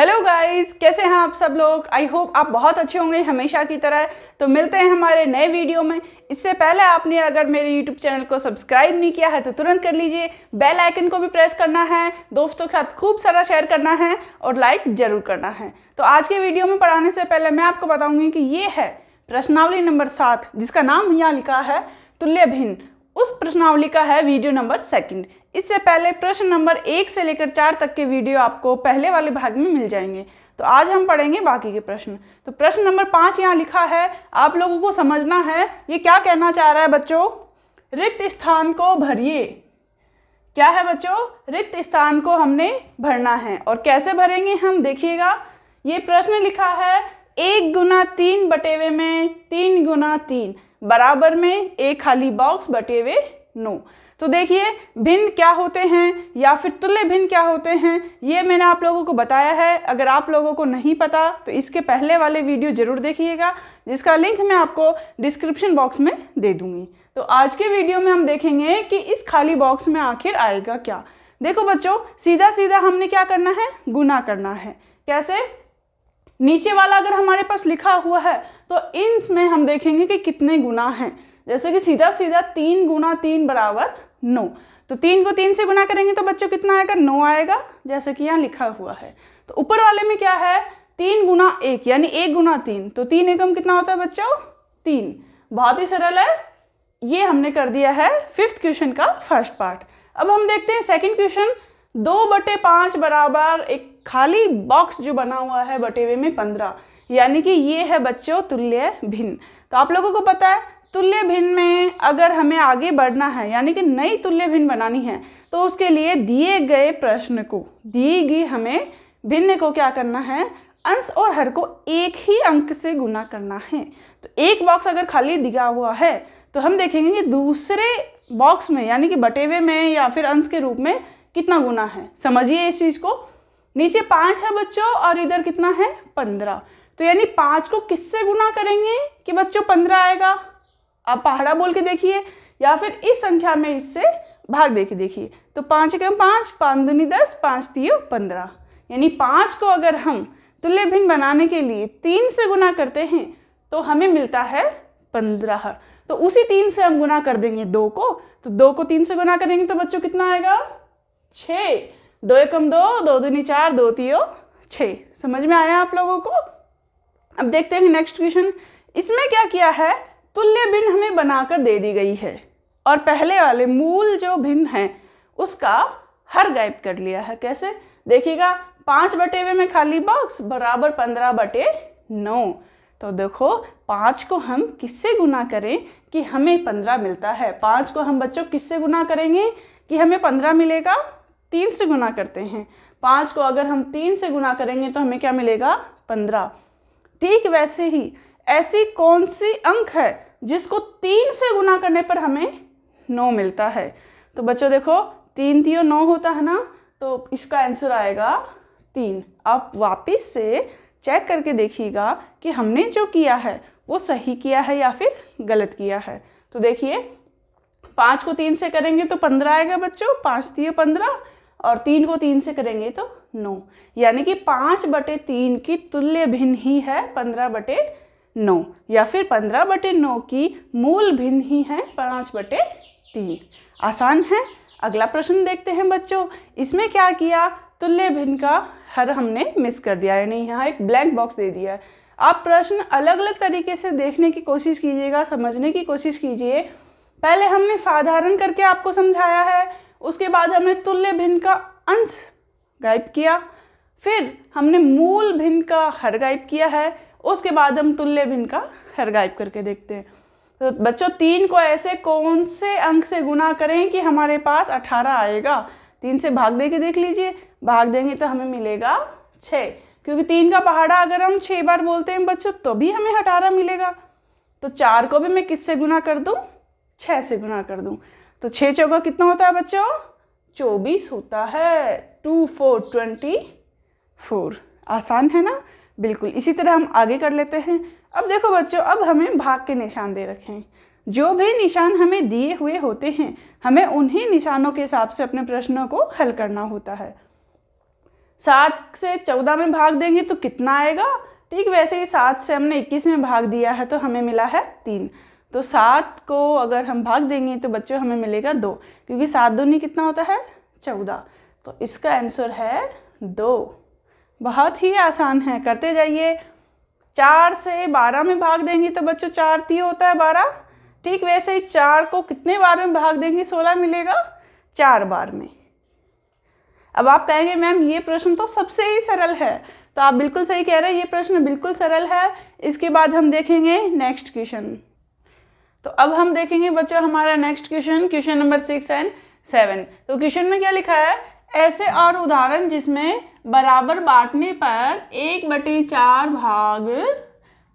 Hello guys, कैसे हैं आप सब लोग। आई होप आप बहुत अच्छे होंगे हमेशा की तरह। तो मिलते हैं हमारे नए वीडियो में। इससे पहले आपने अगर मेरे यूट्यूब चैनल को सब्सक्राइब नहीं किया है तो तुरंत कर लीजिए। बेल आइकन को भी प्रेस करना है, दोस्तों के साथ खूब सारा शेयर करना है और लाइक जरूर करना है। तो आज के वीडियो में पढ़ाने से पहले मैं आपको बताऊंगी कि ये है प्रश्नावली नंबर 7, जिसका नाम यहाँ लिखा है तुल्य भिन्न। उस प्रश्नावली का है वीडियो नंबर 2। इससे पहले प्रश्न नंबर 1 से लेकर 4 तक के वीडियो आपको पहले वाले भाग में मिल जाएंगे। तो आज हम पढ़ेंगे बाकी के प्रश्न। तो प्रश्न नंबर 5 यहाँ लिखा है, आप लोगों को समझना है ये क्या कहना चाह रहा है बच्चों। रिक्त स्थान को भरिए। क्या है बच्चों? रिक्त स्थान को हमने भरना है। और कैसे भरेंगे हम, देखिएगा। ये प्रश्न लिखा है 1 गुना 3 बटेवे में 3 गुना 3 बराबर में एक खाली बॉक्स बटेवे 9। तो देखिए, भिन्न क्या होते हैं या फिर तुल्य भिन्न क्या होते हैं, ये मैंने आप लोगों को बताया है। अगर आप लोगों को नहीं पता तो इसके पहले वाले वीडियो जरूर देखिएगा, जिसका लिंक मैं आपको डिस्क्रिप्शन बॉक्स में दे दूंगी। तो आज के वीडियो में हम देखेंगे कि इस खाली बॉक्स में आखिर आएगा क्या। देखो बच्चों, सीधा सीधा हमने क्या करना है, गुना करना है। कैसे? नीचे वाला अगर हमारे पास लिखा हुआ है तो इनमें हम देखेंगे कि कितने गुना हैं। जैसे कि सीधा सीधा 3 गुना 3 बराबर 9। तो 3 को 3 से गुना करेंगे तो बच्चों कितना आएगा, 9 आएगा, जैसे कि यहाँ लिखा हुआ है। तो ऊपर वाले में क्या है, 3 गुना 1 यानी 1 गुना 3। तो 3 एकम कितना होता है बच्चों, 3। बहुत ही सरल है। ये हमने कर दिया है 5th क्वेश्चन का फर्स्ट पार्ट। अब हम देखते हैं सेकेंड क्वेश्चन। 2/5 बराबर एक खाली बॉक्स जो बना हुआ है बटेवे में 15, यानी कि ये है बच्चों तुल्य भिन्न। तो आप लोगों को पता है तुल्य भिन्न में अगर हमें आगे बढ़ना है, यानी कि नई तुल्य भिन्न बनानी है, तो उसके लिए दिए गए प्रश्न को, दी गई हमें भिन्न को क्या करना है, अंश और हर को एक ही अंक से गुना करना है। तो एक बॉक्स अगर खाली दिया हुआ है तो हम देखेंगे कि दूसरे बॉक्स में यानी कि बटेवे में या फिर अंश के रूप में कितना गुना है। समझिए इस चीज को। नीचे 5 है बच्चों और इधर कितना है, 15। तो यानी 5 को किससे गुना करेंगे कि बच्चों 15 आएगा। आप पहाड़ा बोल के देखिए या फिर इस संख्या में इससे भाग दे के देखिए। तो 5 एकम 5, 5 दूनी 10, 5 तियो 15। यानी 5 को अगर हम तुल्य भिन्न बनाने के लिए 3 से गुना करते हैं तो हमें मिलता है 15। तो उसी 3 से हम गुना कर देंगे 2 को। तो 2 को 3 से गुना करेंगे तो बच्चों कितना आएगा, 6। 2 एकम 2, 2 दूनी 4, 2 तियो 6। समझ में आया आप लोगों को। अब देखते हैं नेक्स्ट क्वेश्चन। इसमें क्या किया है, तुल्य भिन्न हमें बनाकर दे दी गई है और पहले वाले मूल जो भिन्न है उसका हर गायब कर लिया है। कैसे? देखिएगा, 5 बटेवे में खाली बॉक्स बराबर 15/9। तो देखो 5 को हम किससे गुना करें कि हमें 15 मिलता है। 5 को हम बच्चों किससे गुना करेंगे कि हमें 15 मिलेगा, 3 से गुना करते हैं। 5 को अगर हम 3 से गुना करेंगे तो हमें क्या मिलेगा, 15। ठीक वैसे ही ऐसी कौन सी अंक है जिसको 3 से गुना करने पर हमें 9 मिलता है। तो बच्चों देखो, 3 तियो 9 होता है ना, तो इसका आंसर आएगा 3। आप वापस से चेक करके देखिएगा कि हमने जो किया है वो सही किया है या फिर गलत किया है। तो देखिए, 5 को 3 से करेंगे तो 15 आएगा बच्चों, 5 तियो 15, और 3 को 3 से करेंगे तो 9। यानी कि 5/3 की तुल्य भिन्न ही है 15/9, या फिर 15/9 की मूल भिन्न ही है 5/3। आसान है। अगला प्रश्न देखते हैं बच्चों। इसमें क्या किया, तुल्य भिन्न का हर हमने मिस कर दिया, यानी यहाँ एक ब्लैंक बॉक्स दे दिया है। आप प्रश्न अलग अलग तरीके से देखने की कोशिश कीजिएगा, समझने की कोशिश कीजिए। पहले हमने साधारण करके आपको समझाया है, उसके बाद हमने तुल्य भिन्न का अंश गायब किया, फिर हमने मूल भिन्न का हर गायब किया है, उसके बाद हम तुल्य भिन्न का हर गायब करके देखते हैं। तो बच्चों 3 को ऐसे कौन से अंक से गुना करें कि हमारे पास 18 आएगा। 3 से भाग दे के देख लीजिए, भाग देंगे तो हमें मिलेगा 6, क्योंकि 3 का पहाड़ा अगर हम 6 बार बोलते हैं बच्चों तो भी हमें 18 मिलेगा। तो 4 को भी मैं किससे गुना कर दूं, 6 से गुना कर दूं। तो 6 चौका कितना होता है बच्चों, 24 होता है। 2 4 24। आसान है ना, बिल्कुल। इसी तरह हम आगे कर लेते हैं। अब देखो बच्चों, अब हमें भाग के निशान दे रखे हैं। जो भी निशान हमें दिए हुए होते हैं हमें उन्हीं निशानों के हिसाब से अपने प्रश्नों को हल करना होता है। 7 से 14 में भाग देंगे तो कितना आएगा? ठीक वैसे ही 7 से हमने 21 में भाग दिया है तो हमें मिला है 3। तो 7 को अगर हम भाग देंगे तो बच्चों हमें मिलेगा 2, क्योंकि 7 दूनी कितना होता है? 14। तो इसका आंसर है 2। बहुत ही आसान है, करते जाइए। 4 से 12 में भाग देंगे तो बच्चों 4 3 होता है 12। ठीक वैसे ही 4 को कितने बार में भाग देंगे 16 मिलेगा? 4 बार में। अब आप कहेंगे मैम ये प्रश्न तो सबसे ही सरल है, तो आप बिल्कुल सही कह रहे हैं, ये प्रश्न बिल्कुल सरल है। इसके बाद हम देखेंगे नेक्स्ट क्वेश्चन। तो अब हम देखेंगे बच्चों हमारा नेक्स्ट क्वेश्चन, क्वेश्चन नंबर 6 और 7। तो क्वेश्चन में क्या लिखा है? ऐसे और उदाहरण जिसमें बराबर बांटने पर 1/4 भाग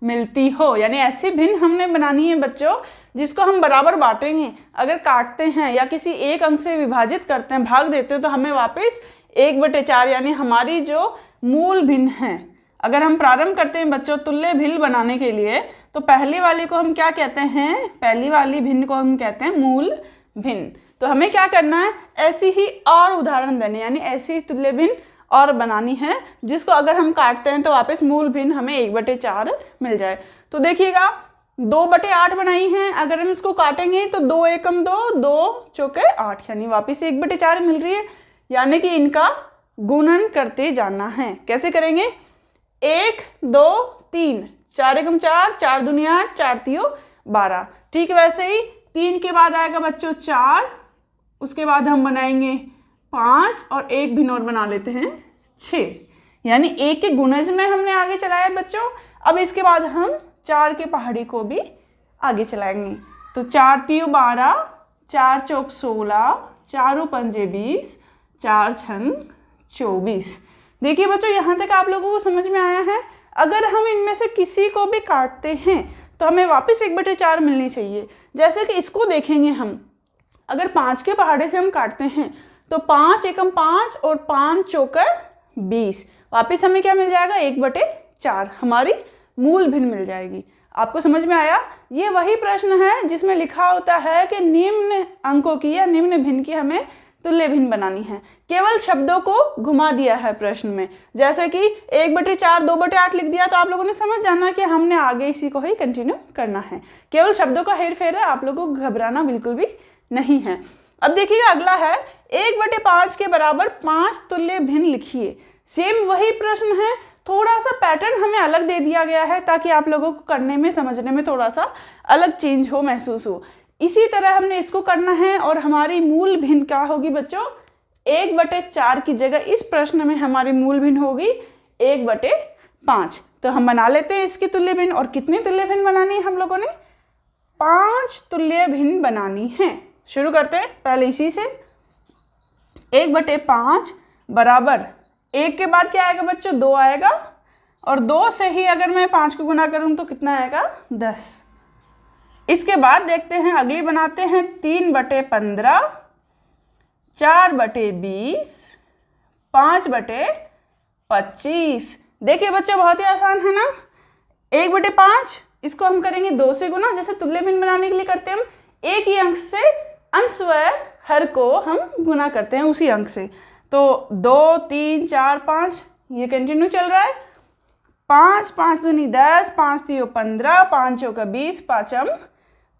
मिलती हो, यानी ऐसी भिन्न हमने बनानी है बच्चों जिसको हम बराबर बांटेंगे। अगर काटते हैं या किसी एक अंक से विभाजित करते हैं, भाग देते हो, तो हमें वापस 1/4 यानी हमारी जो मूल भिन्न है। अगर हम प्रारंभ करते हैं बच्चों तुल्य भिन्न बनाने के लिए, तो पहली वाली को हम क्या कहते हैं? पहली वाली भिन्न को हम कहते हैं मूल भिन्न। तो हमें क्या करना है? ऐसी ही और उदाहरण देने, यानी ऐसी ही तुल्य भिन्न और बनानी है जिसको अगर हम काटते हैं तो वापस मूल भिन्न हमें 1/4 मिल जाए। तो देखिएगा 2/8 बनाई है, अगर हम इसको काटेंगे तो 2 एकम 2, 2 चौके 8, यानी वापस 1/4 मिल रही है। यानी कि इनका गुणन करते जाना है। कैसे करेंगे? 1 2 3, 4 एकम 4, 4 दूनी 8, 4 3 12। ठीक वैसे ही 3 के बाद आएगा बच्चों 4, उसके बाद हम बनाएंगे 5 और एक भिन्न और बना लेते हैं 6, यानी 1 के गुणज में हमने आगे चलाया बच्चों। अब इसके बाद हम 4 के पहाड़ी को भी आगे चलाएंगे। तो 4 3 12, 4 चौक 16, 4 पंजे 20, 4 छंग 24। देखिए बच्चों यहाँ तक आप लोगों को समझ में आया है। अगर हम इनमें से किसी को भी काटते हैं तो हमें वापस 1/4 मिलनी चाहिए। जैसे कि इसको देखेंगे हम, अगर 5 के पहाड़े से हम काटते हैं तो 5 एकम 5 और 5 चौकर 20, वापस हमें क्या मिल जाएगा? 1/4 हमारी मूल भिन्न मिल जाएगी। आपको समझ में आया? ये वही प्रश्न है जिसमें लिखा होता है कि निम्न अंकों की या निम्न भिन्न की हमें तुल्य भिन्न बनानी है। केवल शब्दों को घुमा दिया है प्रश्न में, जैसे कि 1/4 2/8 लिख दिया तो आप लोगों ने समझ जाना कि हमने आगे इसी को ही कंटिन्यू करना है। केवल शब्दों का हेर फेर है, आप लोगों को घबराना बिल्कुल भी नहीं है। अब देखिएगा अगला है 1/5 के बराबर 5 तुल्य भिन्न लिखिए। सेम वही प्रश्न है, थोड़ा सा पैटर्न हमें अलग दे दिया गया है ताकि आप लोगों को करने में समझने में थोड़ा सा अलग चेंज हो, महसूस हो। इसी तरह हमने इसको करना है और हमारी मूल भिन्न क्या होगी बच्चों? 1/4 की जगह इस प्रश्न में हमारी मूल भिन्न होगी 1/5। तो हम बना लेते हैं इसकी तुल्य भिन्न। और कितनी तुल्य भिन्न बनानी है हम लोगों ने? 5 तुल्य भिन्न बनानी है। शुरू करते हैं पहले इसी से। 1/5 बराबर 1 के बाद क्या आएगा बच्चों? 2 आएगा, और 2 से ही अगर मैं 5 को गुना करूं तो कितना आएगा? 10। इसके बाद देखते हैं अगली बनाते हैं 3/15, 4/20, 5/25। देखिए बच्चों बहुत ही आसान है ना। 1/5 इसको हम करेंगे 2 से गुना, जैसे तुल्य भिन्न बनाने के लिए करते हैं हम एक ही अंक से अंश व हर को हम गुना करते हैं उसी अंक से। तो 2 3 4 5 ये कंटिन्यू चल रहा है। 5 5 दूनी 10, 5 3 15, 5 चौका 20, 5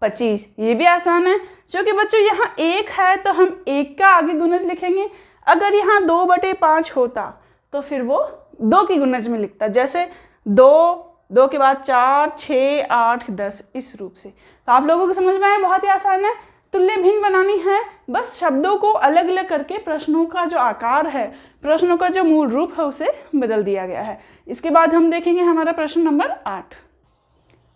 25। ये भी आसान है, क्योंकि बच्चों यहाँ 1 है तो हम 1 का आगे गुणज लिखेंगे। अगर यहाँ 2/5 होता तो फिर वो 2 की गुणज में लिखता, जैसे 2 के बाद 4 6 8 10, इस रूप से। तो आप लोगों को समझ में आया? बहुत ही आसान है। तुल्य भिन्न बनानी है, बस शब्दों को अलग अलग करके प्रश्नों का जो आकार है, प्रश्नों का जो मूल रूप है उसे बदल दिया गया है। इसके बाद हम देखेंगे हमारा प्रश्न नंबर 8।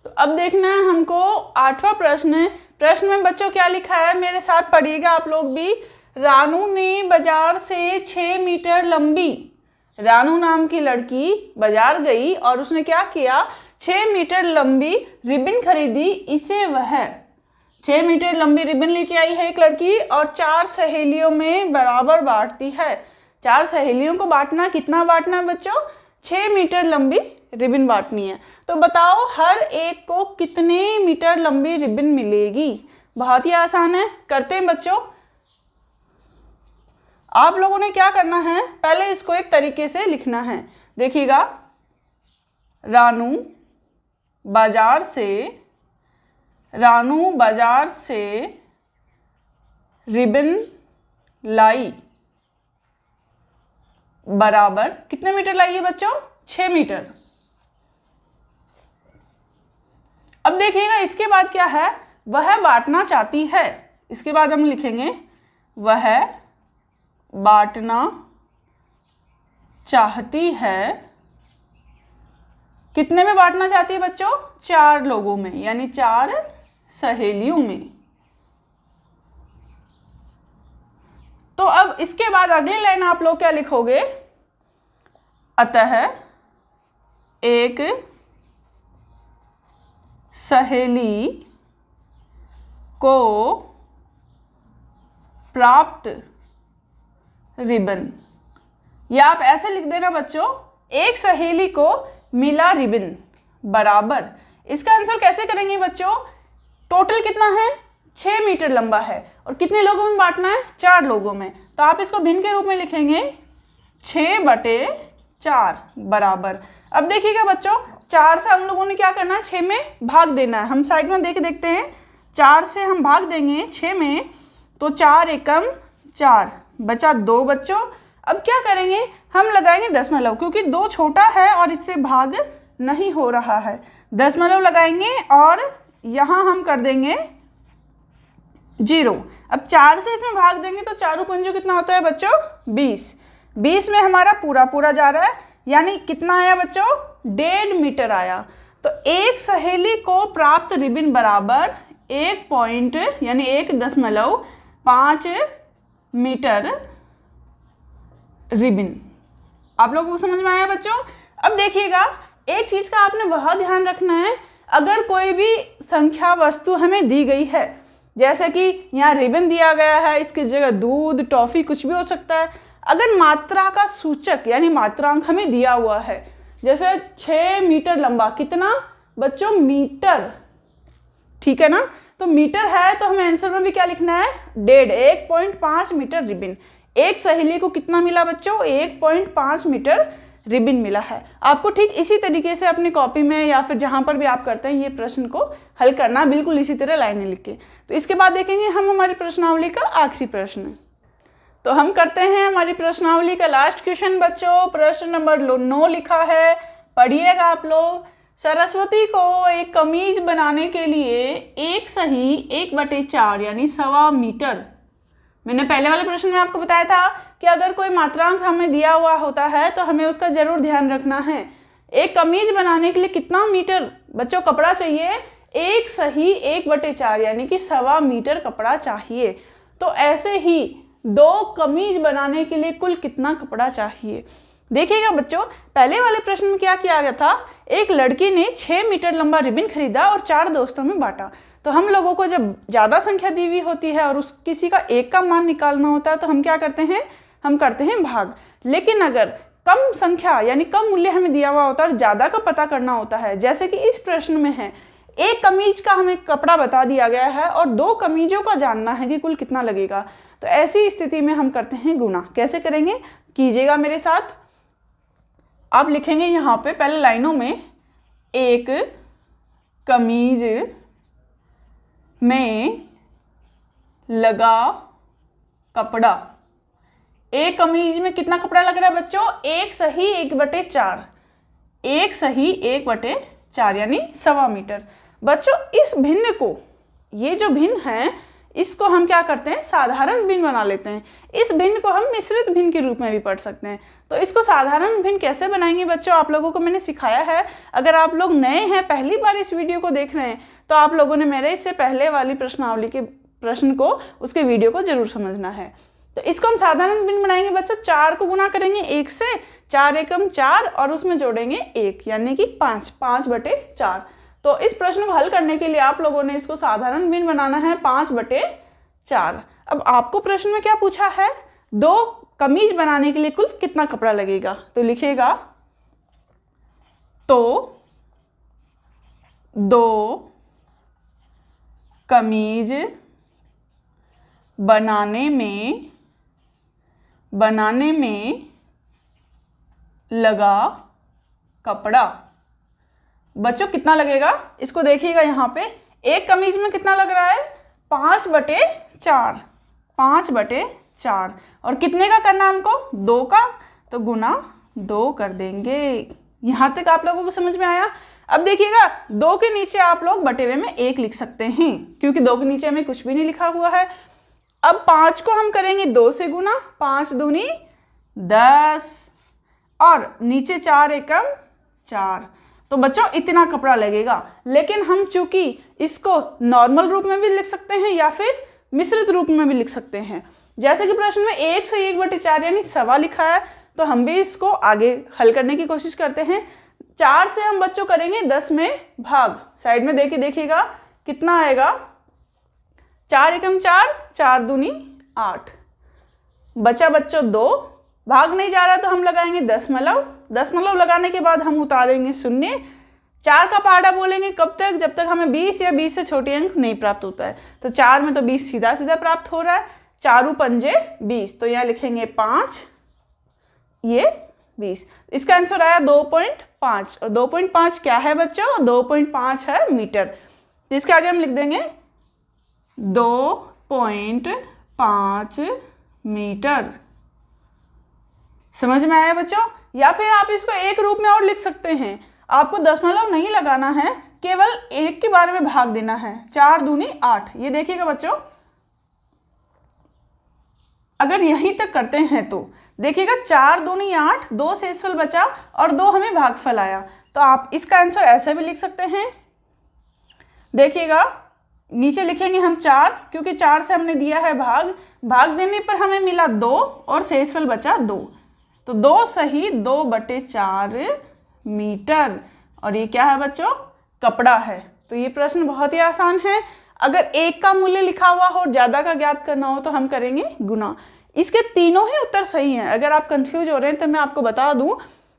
तो अब देखना है हमको 8वां प्रश्न। प्रश्न में बच्चों क्या लिखा है, मेरे साथ पढ़िएगा आप लोग भी। रानू ने बाजार से 6 मीटर लंबी, रानू नाम की लड़की बाजार गई और उसने क्या किया? 6 मीटर लंबी रिबन खरीदी। इसे वह 6 मीटर लंबी रिबन लेके आई है एक लड़की और 4 सहेलियों में बराबर बांटती है। 4 सहेलियों को बांटना, कितना बांटना है बच्चों? 6 मीटर लंबी रिबन बांटनी है। तो बताओ हर एक को कितने मीटर लंबी रिबन मिलेगी? बहुत ही आसान है, करते हैं बच्चों। आप लोगों ने क्या करना है, पहले इसको एक तरीके से लिखना है। देखिएगा, रानू बाजार से रिबन लाई, बराबर कितने मीटर लाई है बच्चों? 6 मीटर। अब देखिएगा इसके बाद क्या है, वह बांटना चाहती है। इसके बाद हम लिखेंगे वह बांटना चाहती है। कितने में बांटना चाहती है बच्चों? 4 लोगों में, यानी 4 सहेलियों में। तो अब इसके बाद अगली लाइन आप लोग क्या लिखोगे? अतः एक सहेली को प्राप्त रिबन, या आप ऐसे लिख देना बच्चों, एक सहेली को मिला रिबन, बराबर। इसका आंसर कैसे करेंगे बच्चों? टोटल कितना है? 6 मीटर लंबा है और कितने लोगों में बांटना है? 4 लोगों में। तो आप इसको भिन्न के रूप में लिखेंगे 6/4 बराबर। अब देखिएगा बच्चों, 4 से हम लोगों ने क्या करना है? 6 में भाग देना है। हम साइड में देखते हैं, 4 से हम भाग देंगे 6 में, तो 4 एकम 4, बचा 2 बच्चों। अब क्या करेंगे? हम लगाएंगे दशमलव, क्योंकि 2 छोटा है और इससे भाग नहीं हो रहा है। दशमलव लगाएंगे और यहाँ हम कर देंगे 0। अब 4 से इसमें भाग देंगे तो 4 पंजों कितना होता है बच्चों? 20। 20 में हमारा पूरा जा रहा है, यानी कितना आया बच्चों? 1.5 मीटर आया। तो एक सहेली को प्राप्त रिबन बराबर 1 पॉइंट यानी 1.5 मीटर रिबन। आप लोगों को समझ में आया बच्चों? अब देखिएगा, एक चीज का आपने बहुत ध्यान रखना है, अगर कोई भी संख्या वस्तु हमें दी गई है, जैसे कि यहाँ रिबन दिया गया है, इसकी जगह दूध, टॉफी कुछ भी हो सकता है। अगर मात्रा का सूचक यानी मात्रांक हमें दिया हुआ है, जैसे 6 मीटर लंबा, कितना बच्चों? मीटर, ठीक है ना? तो मीटर है तो हमें आंसर में भी क्या लिखना है? 1.5 मीटर रिबन। एक सहेली को कितना मिला बच्चों? 1.5 मीटर रिबन मिला है। आपको ठीक इसी तरीके से अपनी कॉपी में या फिर जहाँ पर भी आप करते हैं ये प्रश्न को हल करना, बिल्कुल इसी तरह लाइनें लिख के। तो इसके बाद देखेंगे हम हमारी प्रश्नावली का आखिरी प्रश्न। तो हम करते हैं हमारी प्रश्नावली का लास्ट क्वेश्चन बच्चों। प्रश्न नंबर 9 लिखा है, पढ़िएगा आप लोग। सरस्वती को एक कमीज बनाने के लिए एक सही 1/4 यानी 1.25 मीटर, मैंने पहले वाले प्रश्न में आपको बताया था कि अगर कोई मात्रांक हमें दिया हुआ होता है तो हमें उसका जरूर ध्यान रखना है। एक कमीज बनाने के लिए कितना मीटर बच्चों कपड़ा चाहिए? एक सही 1/4 यानी कि 1.25 मीटर कपड़ा चाहिए। तो ऐसे ही 2 कमीज बनाने के लिए कुल कितना कपड़ा चाहिए? देखिएगा बच्चों, पहले वाले प्रश्न में क्या किया गया था? एक लड़की ने 6 मीटर लंबा रिबन खरीदा और 4 दोस्तों में बांटा। तो हम लोगों को जब ज़्यादा संख्या दी हुई होती है और उस किसी का एक का मान निकालना होता है तो हम क्या करते हैं? हम करते हैं भाग। लेकिन अगर कम संख्या यानी कम मूल्य हमें दिया हुआ होता है और ज़्यादा का पता करना होता है, जैसे कि इस प्रश्न में है, एक कमीज का हमें कपड़ा बता दिया गया है और 2 कमीजों का जानना है कि कुल कितना लगेगा, तो ऐसी स्थिति में हम करते हैं गुणा। कैसे करेंगे? कीजिएगा मेरे साथ। आप लिखेंगे यहाँ पे पहले लाइनों में, एक कमीज में लगा कपड़ा। एक कमीज में कितना कपड़ा लग रहा है बच्चों? एक सही 1/4, एक सही 1/4 यानी 1.25 मीटर। बच्चों इस भिन्न को, ये जो भिन्न है इसको हम क्या करते हैं? साधारण भिन्न बना लेते हैं। इस भिन्न को हम मिश्रित भिन्न के रूप में भी पढ़ सकते हैं। तो इसको साधारण भिन्न कैसे बनाएंगे बच्चों, आप लोगों को मैंने सिखाया है। अगर आप लोग नए हैं, पहली बार इस वीडियो को देख रहे हैं, तो आप लोगों ने मेरे इससे पहले वाली प्रश्नावली के प्रश्न को, उसके वीडियो को जरूर समझना है। तो इसको हम साधारण भिन्न बनाएंगे बच्चों। 4 को गुना करेंगे 1 से, 4 एकम 4 और उसमें जोड़ेंगे 1 यानी कि 5/4। तो इस प्रश्न को हल करने के लिए आप लोगों ने इसको साधारण भिन्न बनाना है 5/4। अब आपको प्रश्न में क्या पूछा है? 2 कमीज बनाने के लिए कुल कितना कपड़ा लगेगा? तो लिखिएगा, तो 2 कमीज बनाने में बनाने में लगा कपड़ा। बच्चों कितना लगेगा इसको देखिएगा, यहाँ पे एक कमीज में कितना लग रहा है 5/4, 5/4 और कितने का करना है हमको 2 का, तो गुना 2 कर देंगे। यहाँ तक आप लोगों को समझ में आया। अब देखिएगा 2 के नीचे आप लोग बटे हुए में 1 लिख सकते हैं क्योंकि 2 के नीचे हमें कुछ भी नहीं लिखा हुआ है। अब 5 को हम करेंगे 2 से गुना, 5 दूनी 10 और नीचे 4 एकम 4, तो बच्चों इतना कपड़ा लगेगा। लेकिन हम चूंकि इसको नॉर्मल रूप में भी लिख सकते हैं या फिर मिश्रित रूप में भी लिख सकते हैं। जैसे कि प्रश्न में 1 से 1/4 यानी सवा लिखा है, तो हम भी इसको आगे हल करने की कोशिश करते हैं। 4 से हम बच्चों करेंगे 10 में भाग, साइड में देखिएगा कितना आएगा 4 एकम 4, 4 दूनी 8, बचा बच्चों 2, भाग नहीं जा रहा तो हम लगाएंगे दशमलव, दशमलव लगाने के बाद हम उतारेंगे शून्य। 4 का पहाड़ा बोलेंगे कब तक, जब तक हमें 20 या 20 से छोटे अंक नहीं प्राप्त होता है। तो 4 में तो 20 सीधा सीधा प्राप्त हो रहा है, 4 पंजे 20, तो यहाँ लिखेंगे 5, ये 20। इसका आंसर आया 2.5 और 2.5 क्या है बच्चों, 2.5 है मीटर। तो इसके आगे हम लिख देंगे 2.5 मीटर। समझ में आया बच्चों। या फिर आप इसको एक रूप में और लिख सकते हैं, आपको दशमलव नहीं लगाना है, केवल 1 के बारे में भाग देना है। 4 दूनी 8, ये देखिएगा बच्चों अगर यहीं तक करते हैं तो देखिएगा 4 दूनी 8, 2 शेषफल बचा और 2 हमें भागफल आया। तो आप इसका आंसर ऐसे भी लिख सकते हैं। देखिएगा नीचे लिखेंगे हम 4 क्योंकि 4 से हमने दिया है भाग, भाग देने पर हमें मिला 2 और शेषफल बचा 2, तो 2 सही 2/4 मीटर। और ये क्या है बच्चों, कपड़ा है। तो ये प्रश्न बहुत ही आसान है। अगर 1 का मूल्य लिखा हुआ हो, ज़्यादा का ज्ञात करना हो तो हम करेंगे गुना। इसके तीनों ही उत्तर सही हैं। अगर आप कंफ्यूज हो रहे हैं तो मैं आपको बता दूं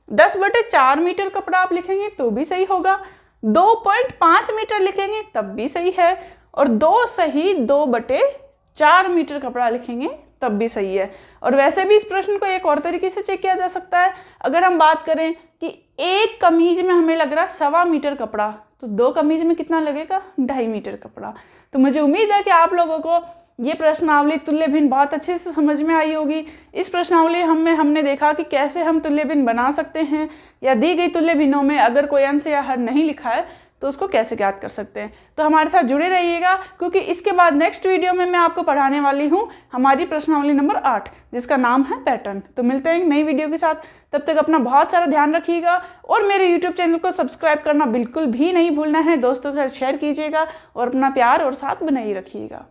10/4 मीटर कपड़ा आप लिखेंगे तो भी सही होगा, 2.5 मीटर लिखेंगे तब भी सही है, और 2 सही 2/4 मीटर कपड़ा लिखेंगे तब भी सही है। और वैसे भी इस प्रश्न को एक और तरीके से चेक किया जा सकता है। अगर हम बात करें कि 1 कमीज में हमें लग रहा है 1.25 मीटर कपड़ा, तो 2 कमीज में कितना लगेगा 2.5 मीटर कपड़ा। तो मुझे उम्मीद है कि आप लोगों को ये प्रश्नावली तुल्य भिन्न बहुत अच्छे से समझ में आई होगी। इस प्रश्नावली हमने देखा कि कैसे हम तुल्य भिन्न बना सकते हैं, या दी गई तुल्य भिन्नों में अगर कोई अंश या हर नहीं लिखा है तो उसको कैसे ज्ञात कर सकते हैं। तो हमारे साथ जुड़े रहिएगा क्योंकि इसके बाद नेक्स्ट वीडियो में मैं आपको पढ़ाने वाली हूँ हमारी प्रश्नावली नंबर 8 जिसका नाम है पैटर्न। तो मिलते हैं एक नई वीडियो के साथ, तब तक अपना बहुत सारा ध्यान रखिएगा और मेरे यूट्यूब चैनल को सब्सक्राइब करना बिल्कुल भी नहीं भूलना है। दोस्तों के साथ शेयर कीजिएगा और अपना प्यार और साथ बनाए रखिएगा।